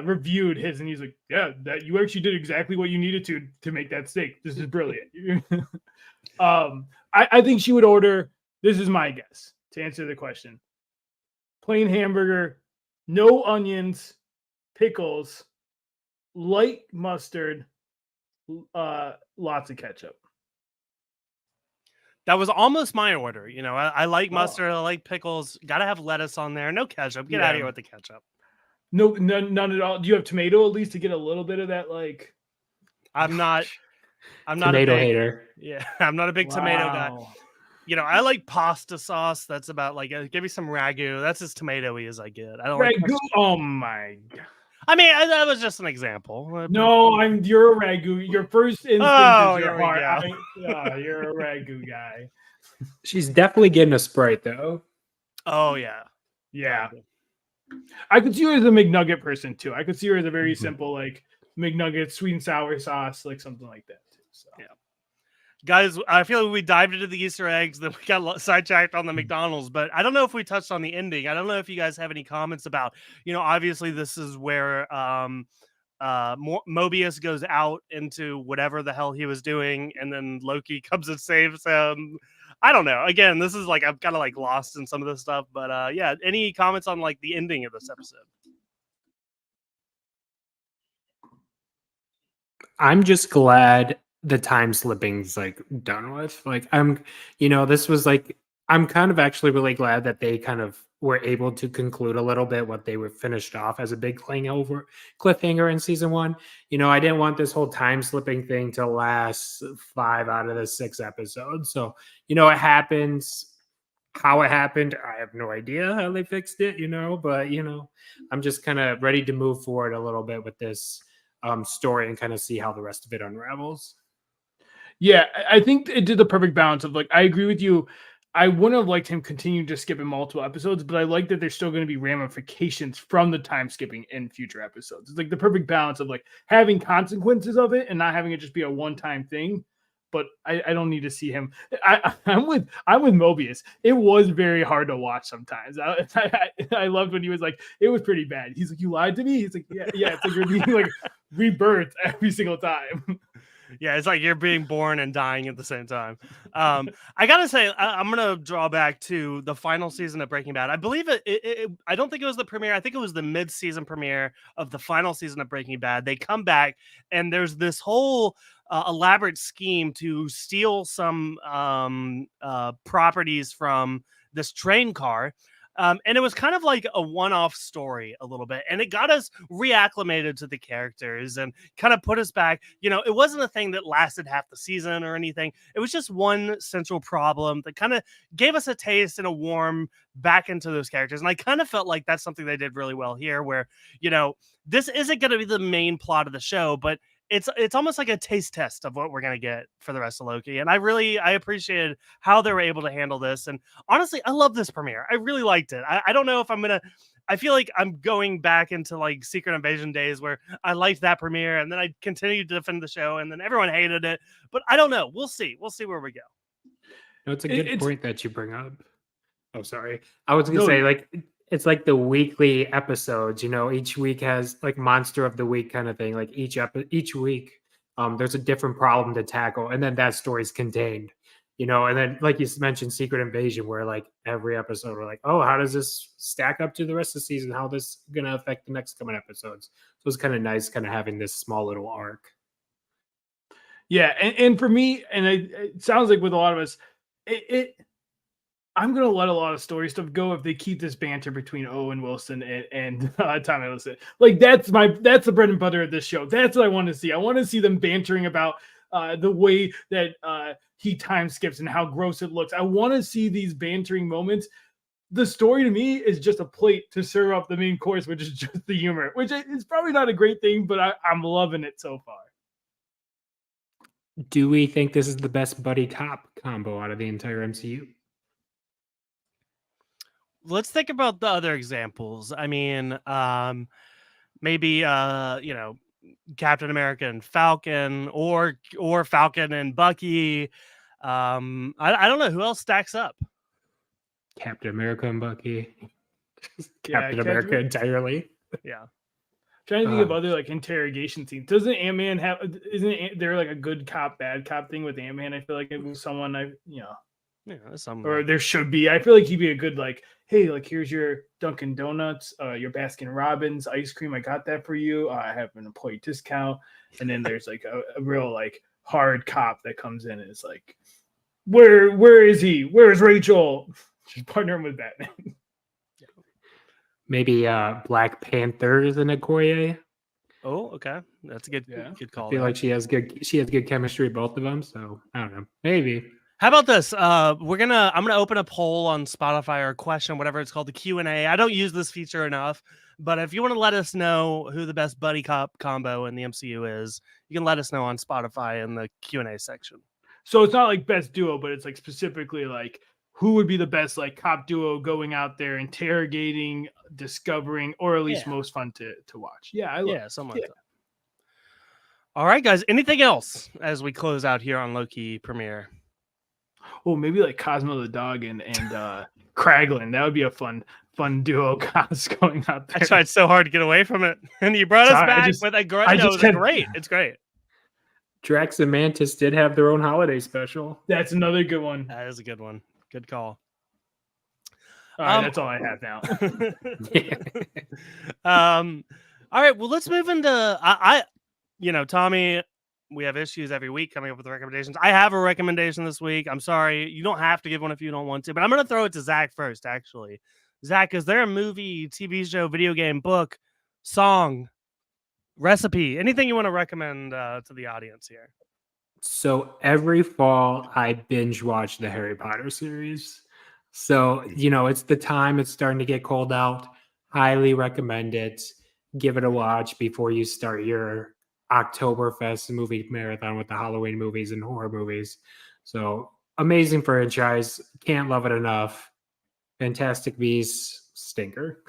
reviewed his and he's like, yeah, that you actually did exactly what you needed to make that steak. This is brilliant. I think she would order, this is my guess to answer the question, plain hamburger, no onions, pickles, light mustard, lots of ketchup. That was almost my order. You know, I like mustard, I like pickles. Gotta have lettuce on there. No ketchup. Get out of here with the ketchup. No, none at all. Do you have tomato at least to get a little bit of that? Like, I'm not tomato a big hater. Yeah, I'm not a big tomato guy. You know, I like pasta sauce. That's about like give me some ragu. That's as tomatoey as I get. I don't ragu. Like oh my god. I mean, that was just an example. No, you're a ragu. Your first instinct is your heart. You're a ragu guy. She's definitely getting a Sprite though. Oh yeah. Yeah. I could see her as a McNugget person too. I could see her as a very simple like McNugget, sweet and sour sauce, like something like that too. So yeah. Guys, I feel like we dived into the Easter eggs, then we got sidetracked on the McDonald's, but I don't know if we touched on the ending. I don't know if you guys have any comments about, you know, obviously this is where Mobius goes out into whatever the hell he was doing, and then Loki comes and saves him. I don't know. Again, this is like, I'm kind of like lost in some of this stuff, but yeah, any comments on like the ending of this episode? I'm just glad the time slipping's like done with. Like this was like, I'm kind of actually really glad that they kind of were able to conclude a little bit what they were finished off as a big cliffhanger in season 1. You know, I didn't want this whole time slipping thing to last 5 out of the 6 episodes. So, you know, it happens. How it happened, I have no idea how they fixed it, you know, but, you know, I'm just kind of ready to move forward a little bit with this story and kind of see how the rest of it unravels. Yeah, I think it did the perfect balance of like, I agree with you. I wouldn't have liked him continuing to skip in multiple episodes, but I like that there's still going to be ramifications from the time skipping in future episodes. It's like the perfect balance of like having consequences of it and not having it just be a one-time thing. But I don't need to see him. I'm with Mobius. It was very hard to watch sometimes. I loved when he was like, it was pretty bad. He's like, you lied to me. He's like, yeah. It's like you're being like rebirthed every single time. Yeah, it's like you're being born and dying at the same time. I gotta say, I'm gonna draw back to the final season of Breaking Bad. I believe I don't think it was the premiere. I think it was the mid-season premiere of the final season of Breaking Bad. They come back, and there's this whole elaborate scheme to steal some properties from this train car. And it was kind of like a one-off story a little bit, and it got us reacclimated to the characters and kind of put us back. It wasn't a thing that lasted half the season or anything. It was just one central problem that kind of gave us a taste and a warm back into those characters. And I kind of felt like that's something they did really well here, where, this isn't going to be the main plot of the show, but it's almost like a taste test of what we're going to get for the rest of Loki. And I appreciated how they were able to handle this. And honestly, I love this premiere. I really liked it. I don't know if I feel like I'm going back into like Secret Invasion days where I liked that premiere and then I continued to defend the show and then everyone hated it. But I don't know. We'll see. We'll see where we go. No, it's a good point that you bring up. Oh, sorry. I was going to say, like, it's like the weekly episodes, each week has like monster of the week kind of thing. Like each week, there's a different problem to tackle, and then that story's contained, and then like you mentioned, Secret Invasion, where like every episode we're like, oh, how does this stack up to the rest of the season? How this gonna affect the next coming episodes? So it's kind of nice, kind of having this small little arc. Yeah, and for me, and it sounds like with a lot of us, I'm gonna let a lot of story stuff go if they keep this banter between Owen Wilson and Tom Hiddleston. Like that's the bread and butter of this show. That's what I want to see. I want to see them bantering about the way that he time skips and how gross it looks. I want to see these bantering moments. The story to me is just a plate to serve up the main course, which is just the humor, which is probably not a great thing, but I'm loving it so far. Do we think this is the best buddy cop combo out of the entire MCU? Let's think about the other examples. I mean, maybe Captain America and Falcon, or Falcon and Bucky. I don't know who else stacks up. Captain America and Bucky. Captain America entirely. Yeah. Trying to think of other like interrogation scenes. Doesn't Ant-Man isn't there like a good cop, bad cop thing with Ant-Man? I feel like it was someone Yeah, or there should be. I feel like he'd be a good like, hey, like here's your Dunkin' Donuts, your Baskin Robbins ice cream. I got that for you. I have an employee discount. And then there's like a real like hard cop that comes in and is like, where is he? Where is Rachel? She's partnering with Batman. Maybe Black Panther is in Okoye. Oh, okay, that's a good call. I feel like she has good chemistry, both of them. So I don't know, maybe. How about this? I'm gonna open a poll on Spotify or a question, whatever it's called, the Q&A. I don't use this feature enough, but if you want to let us know who the best buddy cop combo in the MCU is, you can let us know on Spotify in the Q&A section. So it's not like best duo, but it's like specifically like who would be the best like cop duo going out there interrogating, discovering, or at least most fun to watch. Yeah, something like that. All right, guys. Anything else as we close out here on Loki premiere? Oh, maybe like Cosmo the dog and Kraglin. That would be a fun duo cops going out there. I tried so hard to get away from it, and you brought us back with a great. It's great. Drax and Mantis did have their own holiday special. That's another good one. That is a good one. Good call. All right, that's all I have now. All right, well, let's move into Tommy. We have issues every week coming up with recommendations. I have a recommendation this week. I'm sorry. You don't have to give one if you don't want to, but I'm going to throw it to Zach first, actually. Zach, is there a movie, TV show, video game, book, song, recipe, anything you want to recommend to the audience here? So every fall, I binge watch the Harry Potter series. So, it's the time. It's starting to get cold out. Highly recommend it. Give it a watch before you start your Oktoberfest movie marathon with the Halloween movies and horror movies. So amazing franchise. Can't love it enough. Fantastic Beasts, stinker.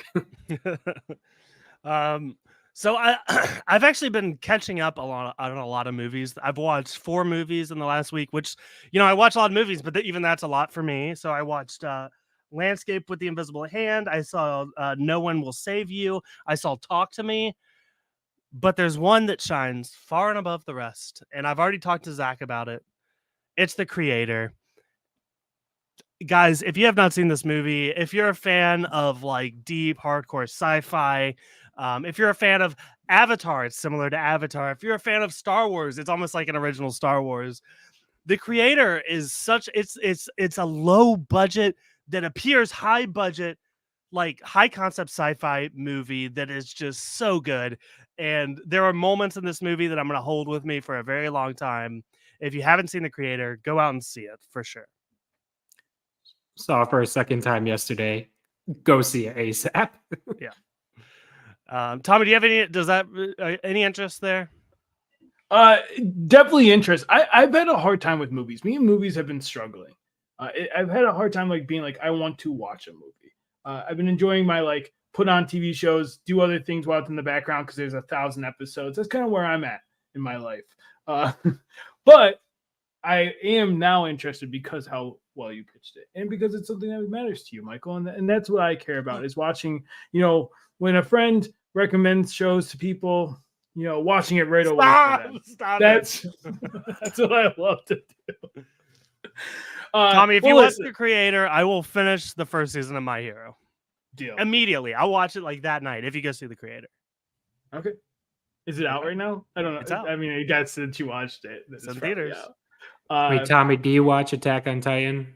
So I've actually been catching up on a lot of movies. I've watched 4 movies in the last week, which, I watch a lot of movies, but even that's a lot for me. So I watched Landscape with the Invisible Hand. I saw No One Will Save You. I saw Talk to Me. But there's one that shines far and above the rest, and I've already talked to Zach about it. It's The Creator. Guys, if you have not seen this movie, if you're a fan of like deep, hardcore sci-fi, if you're a fan of Avatar, it's similar to Avatar. If you're a fan of Star Wars, it's almost like an original Star Wars. The Creator is it's a low budget that appears high budget, like high concept sci-fi movie that is just so good. And there are moments in this movie that I'm going to hold with me for a very long time. If you haven't seen The Creator, go out and see it for sure. Saw it for a second time yesterday. Go see it ASAP. Yeah. Tommy, do you have any interest there? Definitely interest. I've had a hard time with movies. Me and movies have been struggling. I've had a hard time like being like, I want to watch a movie. I've been enjoying my like put on TV shows, do other things while it's in the background because there's 1,000 episodes. That's kind of where I'm at in my life. But I am now interested because how well you pitched it, and because it's something that matters to you, Michael, and that's what I care about is watching. When a friend recommends shows to people, watching it right away. That's what I love to do. Tommy, if you watch The Creator, I will finish the first season of My Hero. Deal. Immediately. I'll watch it like that night if you go see The Creator. Okay. Is it out right now? I don't know. It's out. I mean, I guess since you watched it. It's in theaters. Wait, Tommy, do you watch Attack on Titan?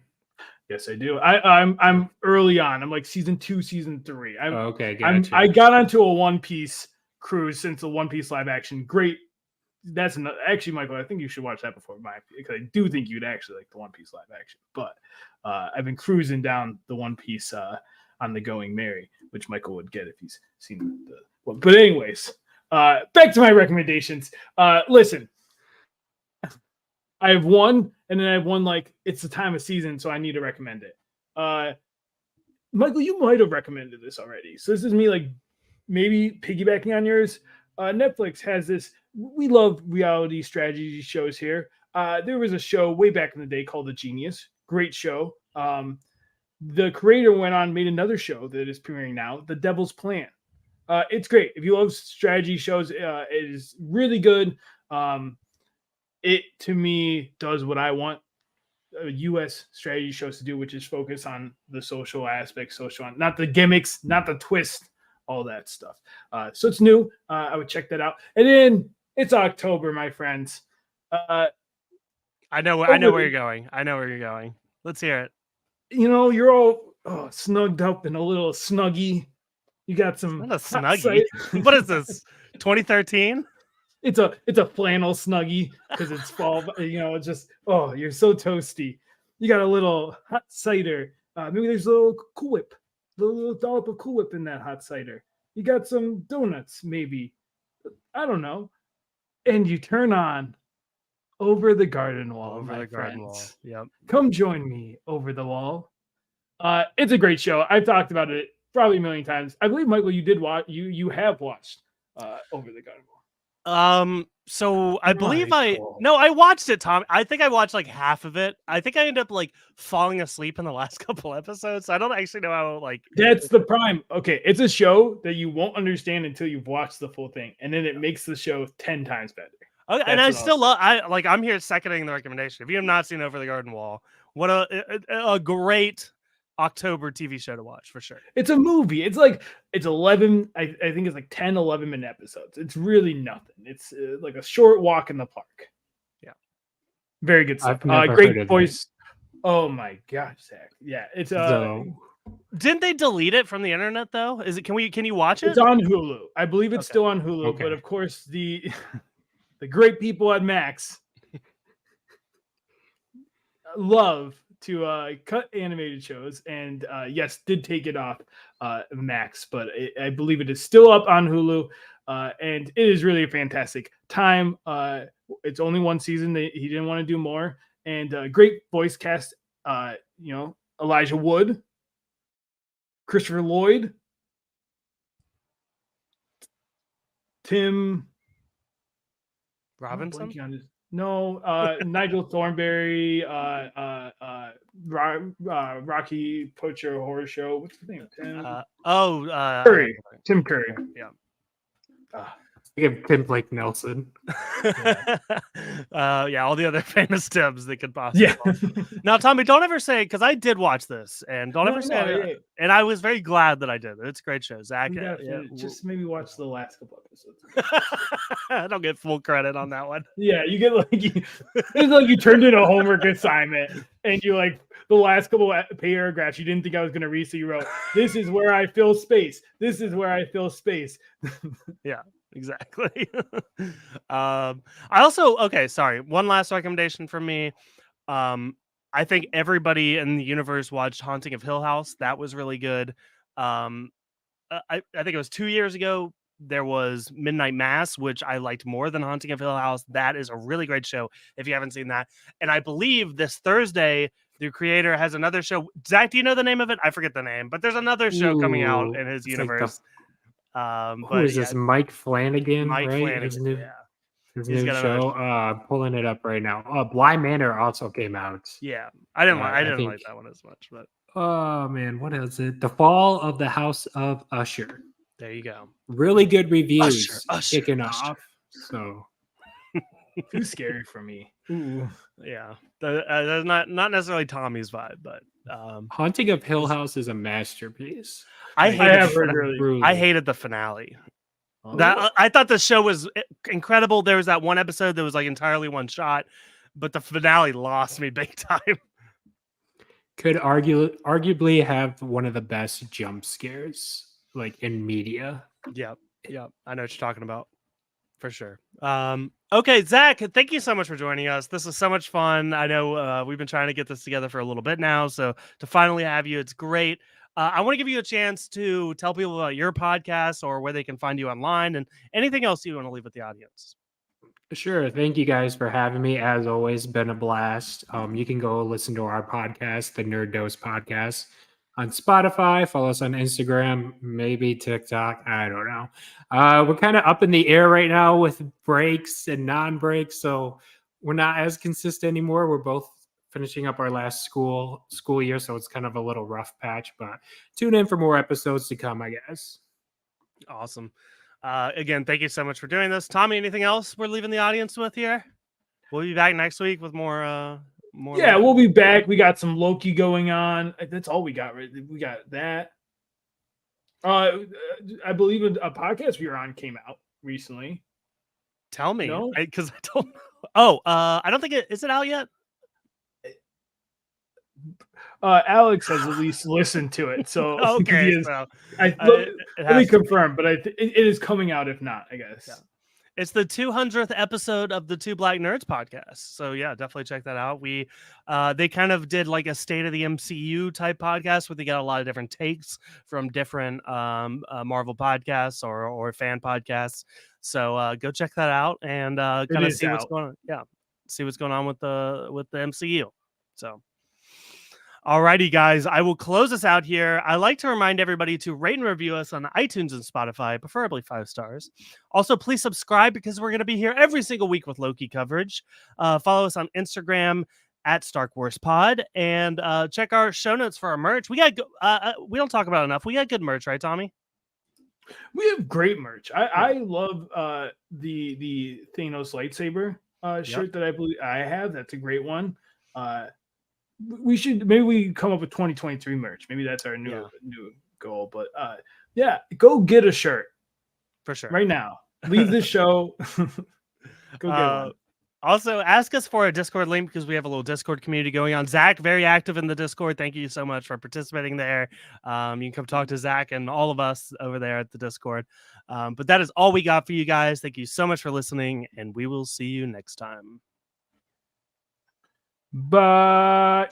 Yes, I do. I'm early on. I'm like season 2, season 3. Okay, gotcha. I got onto a One Piece cruise since the One Piece live action. Great. That's actually, Michael, I think you should watch that before because I do think you'd actually like the One Piece live action. But I've been cruising down the One Piece on the Going Merry, which Michael would get if he's seen the one. But anyways, back to my recommendations. Listen, I have one, and then I have one like it's the time of season, so I need to recommend it. Michael, you might have recommended this already. So this is me like maybe piggybacking on yours. Netflix has this. We love reality strategy shows here. There was a show way back in the day called The Genius. Great show. The creator went on, made another show that is premiering now, The Devil's Plan. It's great. If you love strategy shows, it is really good. It, to me, does what I want U.S. strategy shows to do, which is focus on the social aspect, not the gimmicks, not the twist, all that stuff. So it's new. I would check that out. And then it's October, my friends. I know where you're going. Let's hear it. You're all snugged up in a little snuggie. You got some. It's not a snuggie. What is this? 2013? It's a flannel snuggie because it's fall. It's just you're so toasty. You got a little hot cider. Maybe there's a little Cool Whip, a little dollop of Cool Whip in that hot cider. You got some donuts, maybe. I don't know. And you turn on Over the Garden Wall, my friends. Yep. Come join me over the wall. It's a great show. I've talked about it probably a million times. I believe, Michael, you did watch. You have watched Over the Garden Wall. So I believe I watched it, Tom. I think I watched like half of it. I think I ended up like falling asleep in the last couple episodes. So I don't actually know how that's the prime. Okay, it's a show that you won't understand until you've watched the full thing, and then it makes the show 10 times better. Okay, and I still love. I'm here seconding the recommendation. If you have not seen Over the Garden Wall, what a great October TV show to watch for sure. It's a movie. It's 11. I think it's like 10, 11-minute episodes. It's really nothing. It's like a short walk in the park. Yeah, very good stuff. Great voice. Oh my gosh, Zach. Yeah, it's Didn't they delete it from the internet though? Is it? Can you watch it? It's on Hulu. I believe it's still on Hulu. Okay. But of course the great people at Max love to cut animated shows, and yes, did take it off Max, but I believe it is still up on Hulu, and it is really a fantastic time. It's only one season. He didn't want to do more, and great voice cast. Elijah Wood, Christopher Lloyd, Tim Robinson. Nigel Thornberry, Rocky Poacher Horror Show. What's his name? Curry. Tim Curry. Yeah. Give Tim Blake Nelson. All the other famous Tims that could possibly. Yeah. Now, Tommy, don't ever say, because I did watch this, and don't ever say, and I was very glad that I did. It's a great show, Zach. Just maybe watch the last couple episodes. I don't get full credit on that one. Yeah, you get it's like you turned in a homework assignment, and you like the last couple of paragraphs you didn't think I was going to read, so you wrote, "This is where I fill space. This is where I fill space." Yeah. Exactly. I also one last recommendation from me. I think everybody in the universe watched Haunting of Hill House. That was really good. I think it was 2 years ago. There was Midnight Mass, which I liked more than Haunting of Hill House. That is a really great show if you haven't seen that. And I believe this Thursday the creator has another show. Zach, do you know the name of it? I forget the name, but there's another show coming out in his universe. Who is this? Mike Flanagan, right? His new show. Pulling it up right now. Bly Manor also came out. Yeah, I didn't like that one as much, but oh man, what is it? The Fall of the House of Usher. There you go. Really good reviews kicking off. So too scary for me. Ooh. Yeah, that's not necessarily Tommy's vibe, but Haunting of Hill House is a masterpiece. I hated the finale. Oh. I thought the show was incredible. There was that one episode that was like entirely one shot, but the finale lost me big time. Could arguably have one of the best jump scares like in media. Yep. I know what you're talking about. For sure. Okay, Zach, thank you so much for joining us. This is so much fun. I know we've been trying to get this together for a little bit now, so to finally have you, it's great. I want to give you a chance to tell people about your podcast or where they can find you online and anything else you want to leave with the audience. Sure. Thank you guys for having me. As always, been a blast. You can go listen to our podcast, the Nerd Dose Podcast, on Spotify. Follow us on Instagram, maybe TikTok. I don't know. We're kind of up in the air right now with breaks and non-breaks, so we're not as consistent anymore. We're both finishing up our last school year, so it's kind of a little rough patch, but tune in for more episodes to come, I guess. Awesome. Again, thank you so much for doing this. Tommy, anything else we're leaving the audience with here? We'll be back next week with more. Yeah, we'll be back. We got some Loki going on. That's all we got. Right? We got that. I believe a podcast we were on came out recently. Tell me, because I don't know. Oh, I don't think is it out yet? Alex has at least listened to it, so okay. Let me confirm, but it is coming out. If not, I guess it's the 200th episode of the Two Black Nerds podcast. So yeah, definitely check that out. They kind of did like a state of the MCU type podcast where they got a lot of different takes from different Marvel podcasts or fan podcasts. So go check that out and kind of see what's going on. Yeah, see what's going on with the MCU. So. Alrighty, guys, I will close us out here. I like to remind everybody to rate and review us on iTunes and Spotify, preferably 5 stars. Also, please subscribe because we're going to be here every single week with Loki coverage. Follow us on Instagram at Stark Wars Pod and check our show notes for our merch. We don't talk about it enough. We got good merch, right, Tommy? We have great merch. I love the Thanos lightsaber shirt that I believe I have. That's a great one. We come up with 2023 merch. Maybe that's our new goal. But go get a shirt for sure right now. Leave the show. Go get one. Also, ask us for a Discord link because we have a little Discord community going on. Zach, very active in the Discord. Thank you so much for participating there. You can come talk to Zach and all of us over there at the Discord. But that is all we got for you guys. Thank you so much for listening, and we will see you next time. Bye.